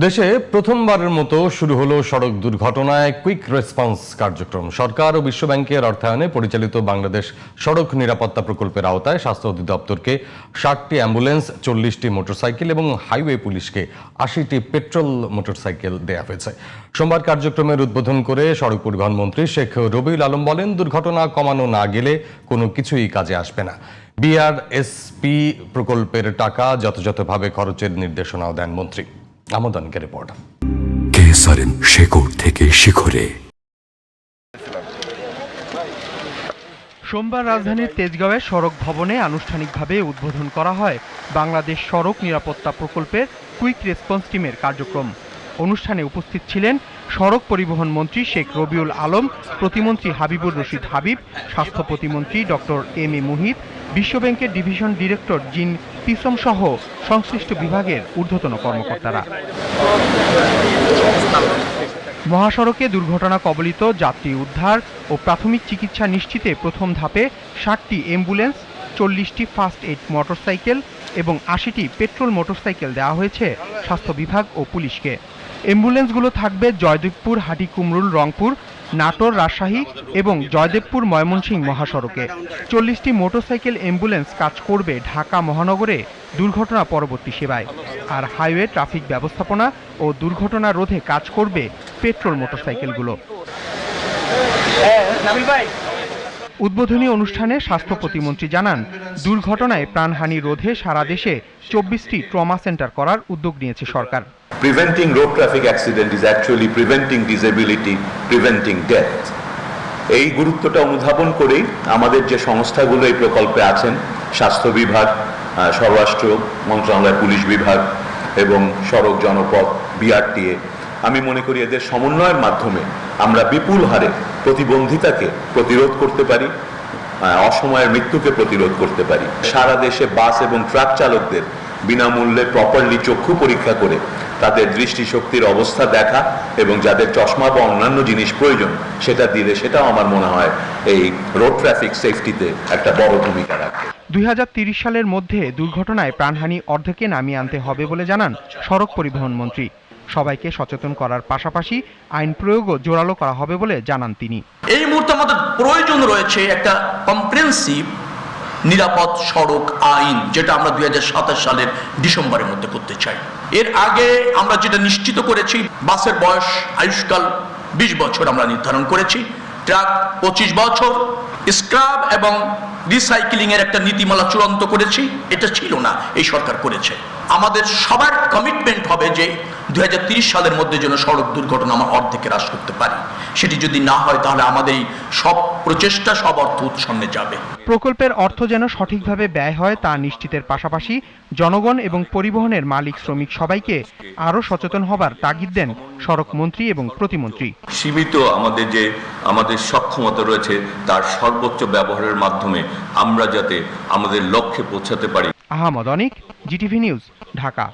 দেশে প্রথমবারের মতো শুরু হলো সড়ক দুর্ঘটনায় কুইক রেসপন্স কার্যক্রম। সরকার ও বিশ্বব্যাংকের অর্থায়নে পরিচালিত বাংলাদেশ সড়ক নিরাপত্তা প্রকল্পের আওতায় স্বাস্থ্য অধিদপ্তরকে 60টি অ্যাম্বুলেন্স, 40টি মোটরসাইকেল এবং হাইওয়ে পুলিশকে 80টি পেট্রোল মোটরসাইকেল দেয়া হয়েছে। সোমবার কার্যক্রমের উদ্বোধন করে সড়ক পরিবহন মন্ত্রী শেখ রবিউল আলম বলেন, দুর্ঘটনা কমানো না গেলে কোনো কিছুই কাজে আসবে না। বিআরএসপি প্রকল্পের টাকা যথাযথভাবে খরচের নির্দেশনাও দেন মন্ত্রী। আমদানিকে রিপোর্ট। কেসারেন শেকড় থেকে শিখরে। সোমবার রাজধানীর তেজগাঁওয়ে সড়ক ভবনে আনুষ্ঠানিকভাবে উদ্বোধন করা হয় বাংলাদেশ সড়ক নিরাপত্তা প্রকল্পের কুইক রেসপন্স টিমের কার্যক্রম। অনুষ্ঠানে উপস্থিত ছিলেন সড়ক পরিবহন মন্ত্রী শেখ রবিউল আলম, প্রতিমন্ত্রী হাবিবুর রশিদ হাবিব, স্বাস্থ্য প্রতিমন্ত্রী ডক্টর এম এ মুহিত, বিশ্বব্যাংকের ডিভিশন ডিরেক্টর জিন পিসম সহ সংশ্লিষ্ট বিভাগের ঊর্ধ্বতন কর্মকর্তারা। মহাসড়কে দুর্ঘটনা কবলিত যাত্রী উদ্ধার ও প্রাথমিক চিকিৎসা নিশ্চিতে প্রথম ধাপে 60টি অ্যাম্বুলেন্স, 40টি ফার্স্ট এইড মোটরসাইকেল এবং 80টি পেট্রোল মোটরসাইকেল দেওয়া হয়েছে স্বাস্থ্য বিভাগ ও পুলিশকে। অ্যাম্বুলেন্সগুলো থাকবে জয়দেবপুর হাটিকুমরুল রংপুর, নাটোর রাজশাহী এবং জয়দেবপুর ময়মনসিংহ মহাসড়কে। 40টি মোটরসাইকেল অ্যাম্বুলেন্স কাজ করবে ঢাকা মহানগরে দুর্ঘটনা পরবর্তী সেবায়, আর হাইওয়ে ট্রাফিক ব্যবস্থাপনা ও দুর্ঘটনা রোধে কাজ করবে পেট্রোল মোটরসাইকেলগুলো। উদ্বোধনী অনুষ্ঠানে স্বাস্থ্য প্রতিমন্ত্রী জানান, দুর্ঘটনায় প্রাণহানি রোধে সারা দেশে 24টি ট্রমা সেন্টার করার উদ্যোগ নিয়েছে সরকার। Preventing road traffic accident is actually preventing disability, preventing death. এই গুরুত্বটা অনুধাবন করেই আমাদের যে সংস্থাগুলো এই প্রকল্পে আছেন, স্বাস্থ্য বিভাগ, স্বরাষ্ট্র মন্ত্রণালয়, পুলিশ বিভাগ এবং সড়ক জনপথ, বিআরটিএ, আমি মনে করি এদের সমন্বয়ের মাধ্যমে আমরা বিপুল হারে প্রতিবন্ধিতাকে প্রতিরোধ করতে পারি, অসময়ের মৃত্যুকে প্রতিরোধ করতে পারি। সারা দেশে বাস এবং ট্রাক চালকদের বিনামূল্যে প্রপারলি চক্ষু পরীক্ষা করে তাদের দৃষ্টিশক্তির অবস্থা দেখা এবং যাদের চশমা বা অন্যান্য জিনিস প্রয়োজন সেটা দিলে, সেটাও আমার মনে হয় এই রোড ট্রাফিক সেফটিতে একটা বড় ভূমিকা রাখবে। 2030 সালের মধ্যে দুর্ঘটনায় প্রাণহানি অর্ধেকে নামিয়ে আনতে হবে বলে জানান সড়ক পরিবহন মন্ত্রী। সবাইকে সচেতন করার পাশাপাশি আইন প্রয়োগও জোরালো করা হবে বলে জানান তিনি। এই মুহূর্তে আমাদের প্রয়োজন রয়েছে একটা কম্প্রিহেনসিভ নিরাপদ সড়ক আইন, যেটা আমরা 2027 সালের ডিসেম্বরের মধ্যে করতে চাই। এর আগে আমরা যেটা নিশ্চিত করেছি, বাসের বয়স আয়ুষ্কাল 20 বছর আমরা নির্ধারণ করেছি, ট্রাক 25 বছর, স্ক্র্যাপ এবং রিসাইক্লিং এর একটা নীতিমালা চূড়ান্ত করেছি। এটা ছিল না, এই সরকার করেছে। আমাদের সবার কমিটমেন্ট হবে যে 2030 সালের মধ্যে যেন সড়ক দুর্ঘটনা আমরা অর্ধেকে হ্রাস করতে পারি। সেটি যদি না হয় তাহলে আমাদের এই সব প্রচেষ্টা, সব অর্থ উৎসন্নে যাবে। প্রকল্পের অর্থ যেন সঠিকভাবে ব্যয় হয় তা নিশ্চিতের পাশাপাশি জনগণ এবং পরিবহনের মালিক শ্রমিক সবাইকে আরও সচেতন হবার তাগিদ দেন সড়ক মন্ত্রী এবং প্রতিমন্ত্রী। সীমিত আমাদের সক্ষমতা রয়েছে, তার সর্বোচ্চ ব্যবহারের মাধ্যমে আমরা যাতে আমাদের লক্ষ্যে পৌঁছাতে পারি। আহমদ অনিক, জিটিভি নিউজ, ঢাকা।